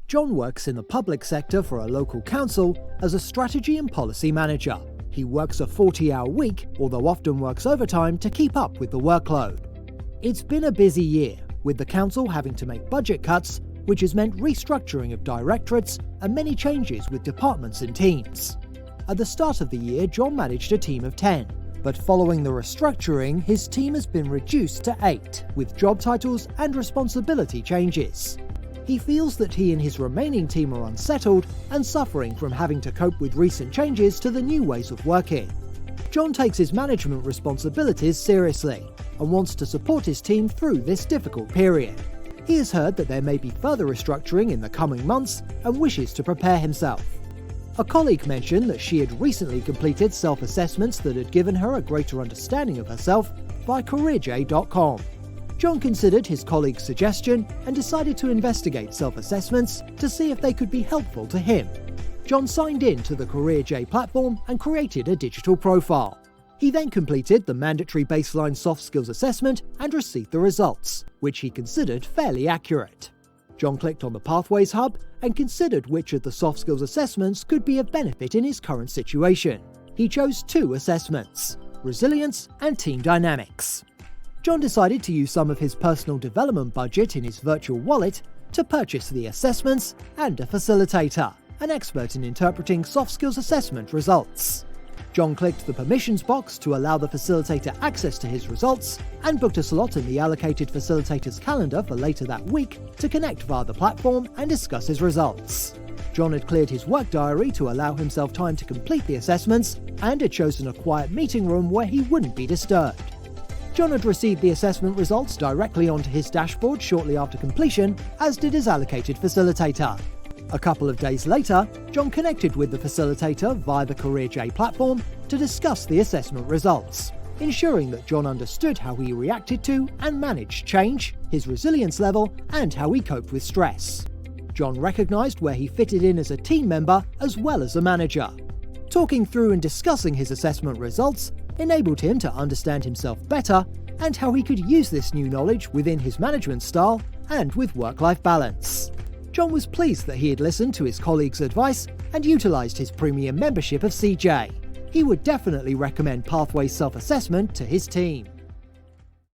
John works in the public sector for a local council as a strategy and policy manager. He works a 40-hour week, although often works overtime to keep up with the workload. It's been a busy year, with the council having to make budget cuts, which has meant restructuring of directorates and many changes with departments and teams. At the start of the year, John managed a team of 10, but following the restructuring, his team has been reduced to 8, with job titles and responsibility changes. He feels that he and his remaining team are unsettled and suffering from having to cope with recent changes to the new ways of working. John takes his management responsibilities seriously and wants to support his team through this difficult period. He has heard that there may be further restructuring in the coming months and wishes to prepare himself. A colleague mentioned that she had recently completed self-assessments that had given her a greater understanding of herself via careerj.com. John considered his colleague's suggestion and decided to investigate self-assessments to see if they could be helpful to him. John signed in to the CareerJ platform and created a digital profile. He then completed the mandatory baseline soft skills assessment and received the results, which he considered fairly accurate. John clicked on the Pathways hub and considered which of the soft skills assessments could be of benefit in his current situation. He chose 2 assessments: resilience and team dynamics. John decided to use some of his personal development budget in his virtual wallet to purchase the assessments and a facilitator, an expert in interpreting soft skills assessment results. John clicked the permissions box to allow the facilitator access to his results and booked a slot in the allocated facilitator's calendar for later that week to connect via the platform and discuss his results. John had cleared his work diary to allow himself time to complete the assessments and had chosen a quiet meeting room where he wouldn't be disturbed. John had received the assessment results directly onto his dashboard shortly after completion, as did his allocated facilitator. A couple of days later, John connected with the facilitator via the CareerJ platform to discuss the assessment results, ensuring that John understood how he reacted to and managed change, his resilience level, and how he coped with stress. John recognised where he fitted in as a team member as well as a manager. Talking through and discussing his assessment results enabled him to understand himself better and how he could use this new knowledge within his management style and with work-life balance. John was pleased that he had listened to his colleagues' advice and utilised his premium membership of CJ. He would definitely recommend Pathways self-assessment to his team.